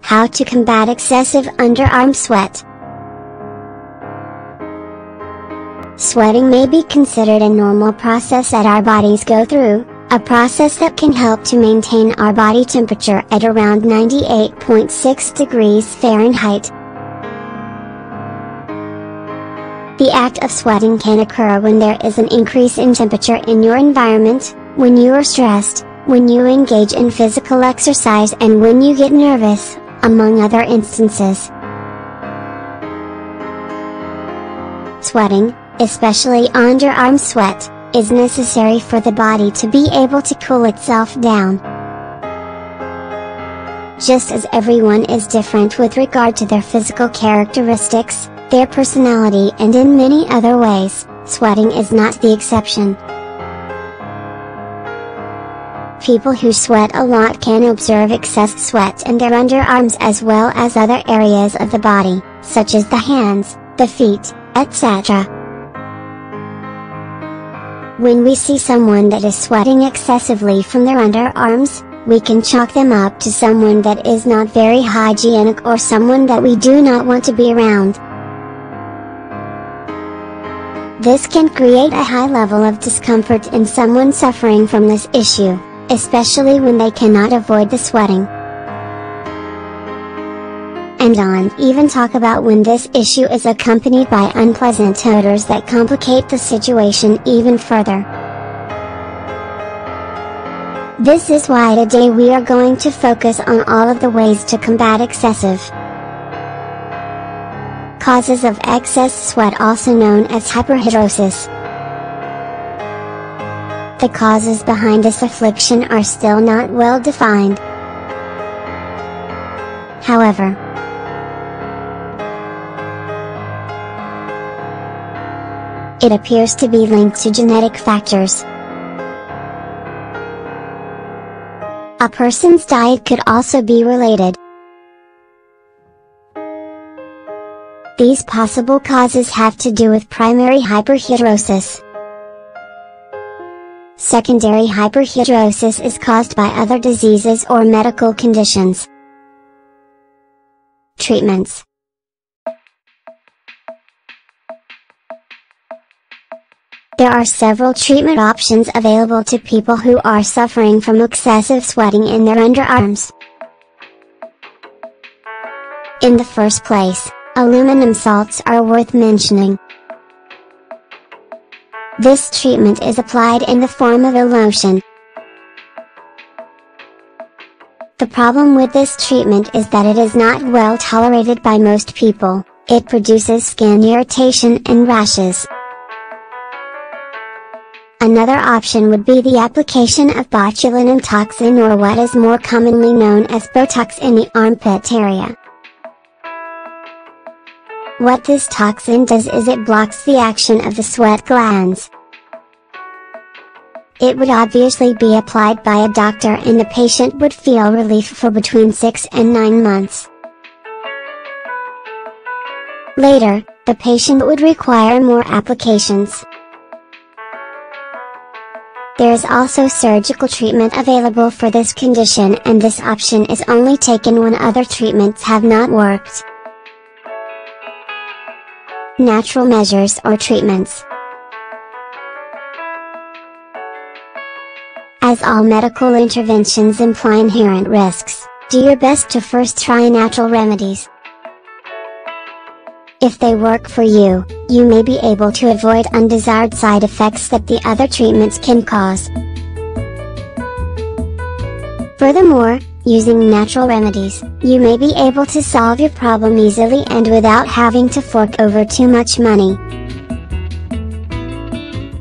How to combat excessive underarm sweat. Sweating may be considered a normal process that our bodies go through, a process that can help to maintain our body temperature at around 98.6 degrees Fahrenheit. The act of sweating can occur when there is an increase in temperature in your environment, when you are stressed, when you engage in physical exercise, and when you get nervous, among other instances. Sweating, especially underarm sweat, is necessary for the body to be able to cool itself down. Just as everyone is different with regard to their physical characteristics, their personality, and in many other ways, sweating is not the exception. People who sweat a lot can observe excess sweat in their underarms as well as other areas of the body, such as the hands, the feet, etc. When we see someone that is sweating excessively from their underarms, we can chalk them up to someone that is not very hygienic or someone that we do not want to be around. This can create a high level of discomfort in someone suffering from this issue, especially when they cannot avoid the sweating. And don't even talk about when this issue is accompanied by unpleasant odors that complicate the situation even further. This is why today we are going to focus on all of the ways to combat excessive causes of excess sweat, also known as hyperhidrosis. The causes behind this affliction are still not well defined. However, it appears to be linked to genetic factors. A person's diet could also be related. These possible causes have to do with primary hyperhidrosis. Secondary hyperhidrosis is caused by other diseases or medical conditions. Treatments. There are several treatment options available to people who are suffering from excessive sweating in their underarms. In the first place, aluminum salts are worth mentioning. This treatment is applied in the form of a lotion. The problem with this treatment is that it is not well tolerated by most people. It produces skin irritation and rashes. Another option would be the application of botulinum toxin, or what is more commonly known as Botox, in the armpit area. What this toxin does is it blocks the action of the sweat glands. It would obviously be applied by a doctor, and the patient would feel relief for between 6 and 9 months. Later, the patient would require more applications. There is also surgical treatment available for this condition, and this option is only taken when other treatments have not worked. Natural measures or treatments. As all medical interventions imply inherent risks, do your best to first try natural remedies. If they work for you, you may be able to avoid undesired side effects that the other treatments can cause. Furthermore, using natural remedies, you may be able to solve your problem easily and without having to fork over too much money.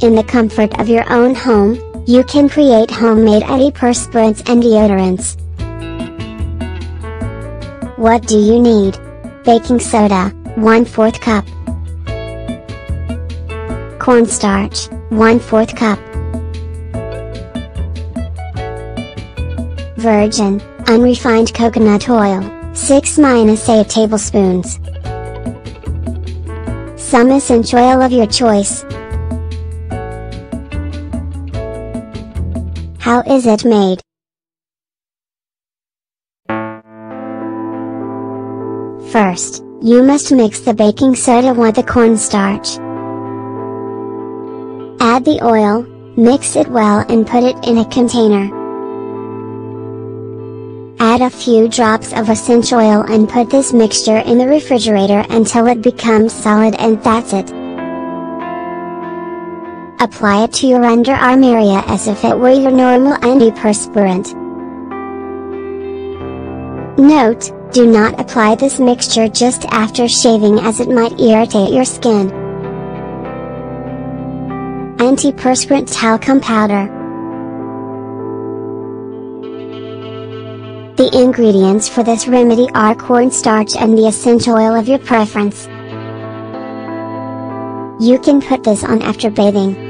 In the comfort of your own home, you can create homemade antiperspirants and deodorants. What do you need? Baking soda, 1/4 cup. Cornstarch, 1/4 cup. Virgin, unrefined coconut oil, 6-8 tablespoons. Some essential oil of your choice. How is it made? First, you must mix the baking soda with the cornstarch. Add the oil, mix it well and put it in a container. Add a few drops of essential oil and put this mixture in the refrigerator until it becomes solid, and that's it. Apply it to your underarm area as if it were your normal antiperspirant. Note, do not apply this mixture just after shaving as it might irritate your skin. Antiperspirant talcum powder. The ingredients for this remedy are cornstarch and the essential oil of your preference. You can put this on after bathing.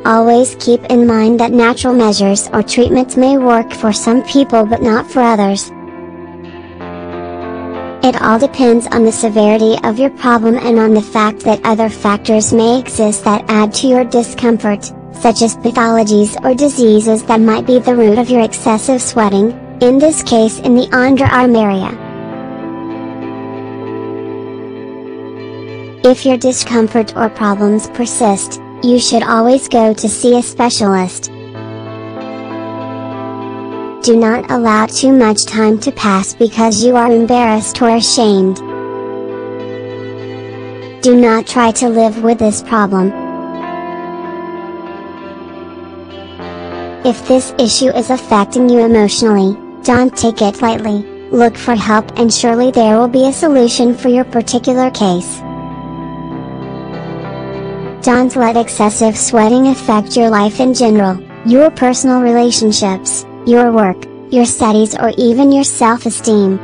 Always keep in mind that natural measures or treatments may work for some people but not for others. It all depends on the severity of your problem and on the fact that other factors may exist that add to your discomfort, such as pathologies or diseases that might be the root of your excessive sweating, in this case in the underarm area. If your discomfort or problems persist, you should always go to see a specialist. Do not allow too much time to pass because you are embarrassed or ashamed. Do not try to live with this problem. If this issue is affecting you emotionally, don't take it lightly, look for help and surely there will be a solution for your particular case. Don't let excessive sweating affect your life in general, your personal relationships, your work, your studies or even your self-esteem.